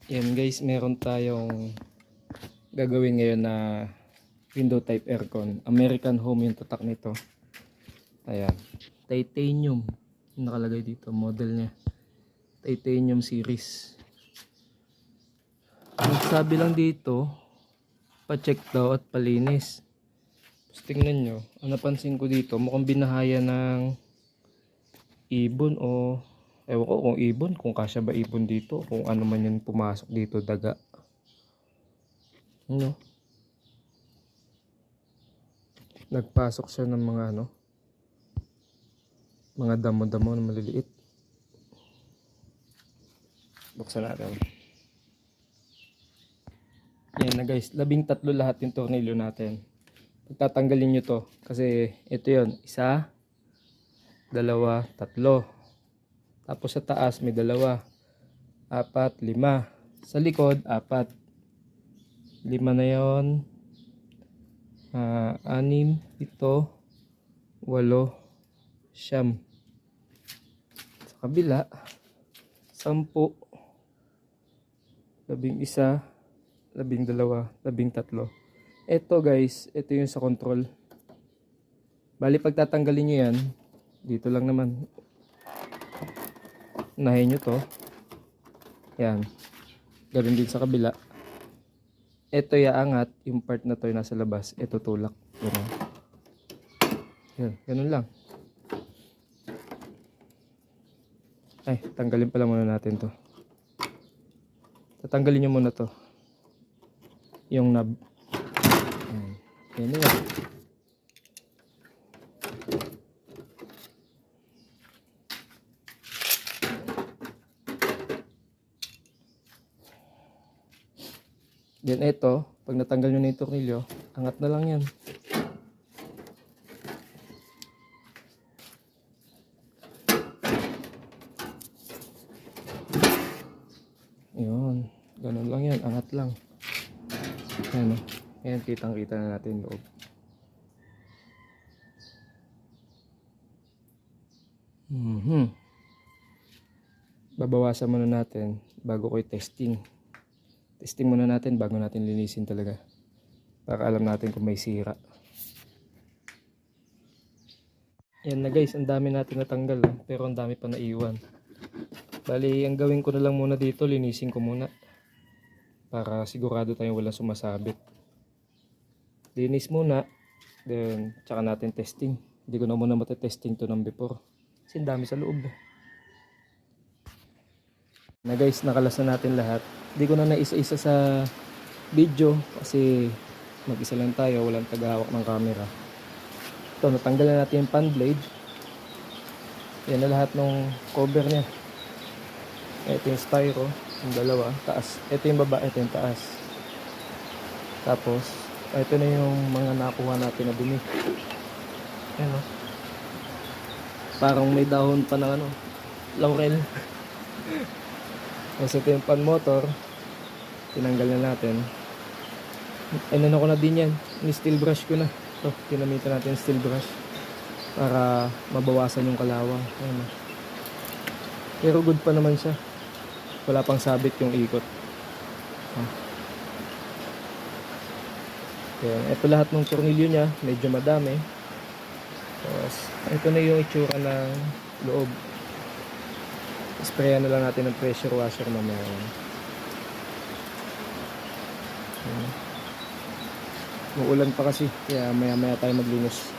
Yan guys, meron tayong gagawin ngayon na window type aircon. American Home yung tatak nito. Ayan. Titanium. Yung nakalagay dito, model niya. Titanium series. Ang sabi lang dito, pa-check daw at palinis. Tapos tingnan nyo, ang napansin ko dito, mukhang binahaya ng ibon o ewan ko kung ibon, kung kasya ba ibon dito, kung ano man yung pumasok dito, daga. Ano? Nagpasok siya ng mga mga damo-damo na maliliit. Buksan natin. Yan na guys, 13 lahat yung tornilyo natin. Pagtatanggalin nyo to, kasi ito yon, isa, dalawa, tatlo. Tapos sa taas may dalawa, apat, lima. Sa likod, apat. Lima na yon, anim, ito, walo, siyam. Sa kabila, 10, 11, 12, 13. Ito guys, ito yung sa control. Bali pagtatanggalin nyo yan, dito lang naman. Unahin nyo to. Yan. Ganun din sa kabila. Ito iaangat, yung part na to yung nasa labas. Ito tulak. Ganun. Yan, ganun lang. Ay, tanggalin pala muna natin to. Tatanggalin nyo muna to. Yung knob. Yan na yan. Then ito, pag natanggal nyo na yung tornilyo, angat na lang yan. Yun, ganun lang yan, angat lang. Ayan o, ayan kitang kita na natin loob. Babawasan muna natin bago ko i-testing. Testing muna natin bago natin linisin talaga. Para alam natin kung may sira. Yan na guys, ang dami natin natanggal pero ang dami pa naiwan. Bali, ang gawin ko na lang muna dito, linisin ko muna. Para sigurado tayong walang sumasabit. Linis muna, then tsaka natin testing. Hindi ko na muna matetesting to ng before. Kasi dami sa loob. Na guys, nakalas na natin lahat. Hindi ko na naisa-isa sa video kasi mag-isa lang tayo, walang tagahawak ng camera. Ito, natanggal na natin yung fan blade. Yan na lahat ng cover niya. Ito yung styro, yung dalawa, taas. Ito yung baba, ito yung taas. Tapos, ito na yung mga nakuha natin na dumi. Ayan o. Parang may dahon pa ng laurel. Tapos ito yung pan motor. Tinanggal na natin. Ano ko na din yan. Ni-steel brush ko na. Ito, ginamitan natin yung steel brush. Para mabawasan yung kalawang. Ayan. Pero good pa naman siya. Wala pang sabit yung ikot. Ayan. Ito lahat ng tornilyo niya. Medyo madami. Tapos, ito na yung itsura ng loob. Sprayan na lang natin ng pressure washer mamaya. Uulan pa kasi, kaya maya tayo maglinis.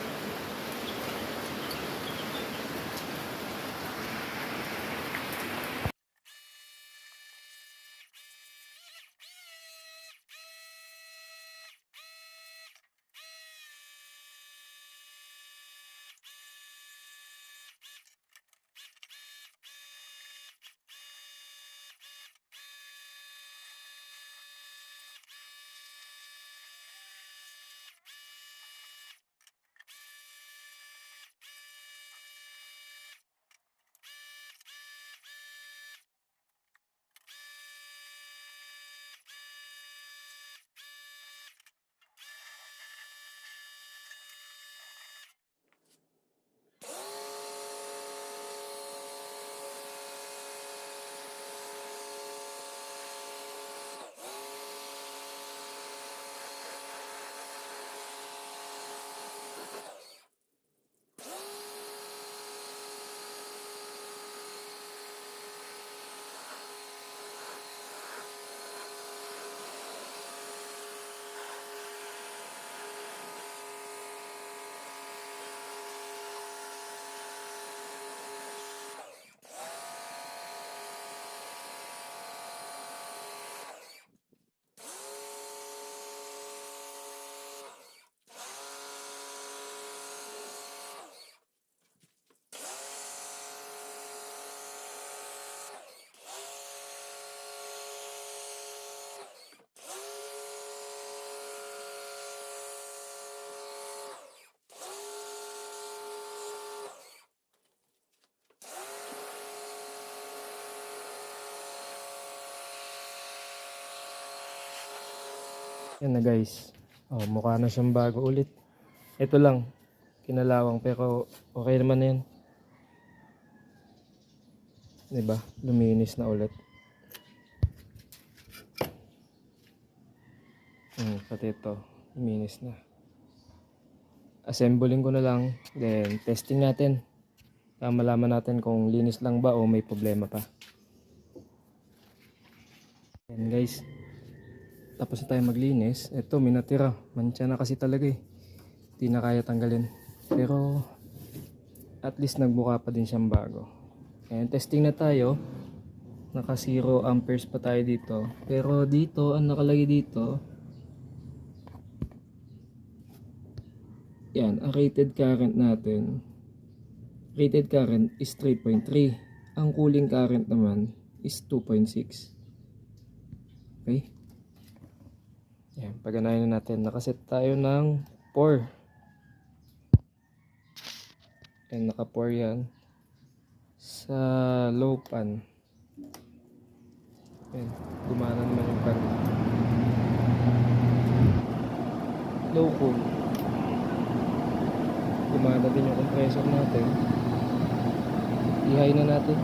Yan na guys. Oh, mukha na siyang bago ulit. Ito lang, kinalawang pero okay naman na yan. Diba? Luminis na ulit. Pati ito, luminis na. Assembling ko na lang, then testing natin. Para malaman natin kung linis lang ba o may problema pa. Yan guys. Tapos na tayo maglinis. Ito, may natira. Mantsa na kasi talaga eh. Hindi na kaya tanggalin. Pero, at least nagbuka pa din siyang bago. Ayan, testing na tayo. Naka 0 amperes pa tayo dito. Pero dito, ang nakalagay dito, yan, ang rated current natin. Rated current is 3.3. Ang cooling current naman is 2.6. Okay? Yan, paganayin na natin. Nakaset tayo ng 4. Yan, naka 4 yan. Sa low pan. Yan, gumana naman yung pan. Low cool. Gumana din yung compressor natin. I-high na natin.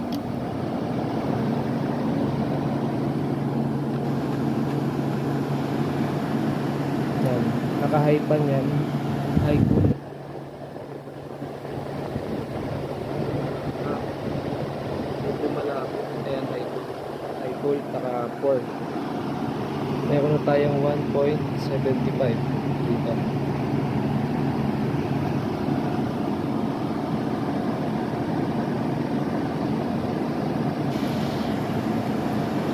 Yan, naka-high pan yan. High cool. Medyo malabo. Ayan, high cool. High cool, naka 4. Meron na tayong 1.75 dito.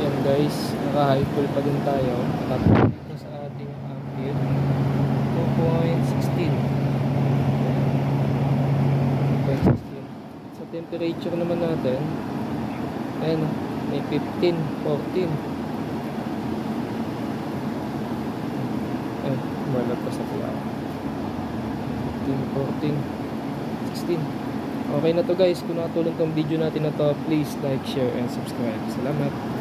Yan guys, naka-high cool pa din tayo. Tapos dito sa ating ampere 2.16. 2.16. Sa temperature naman natin, ayan, may 15, 14. Ayan, malag pa sa kuya. 15, 14, 16. Okay na to guys. Kung nakatulong tong video natin na to, please like, share, and subscribe. Salamat.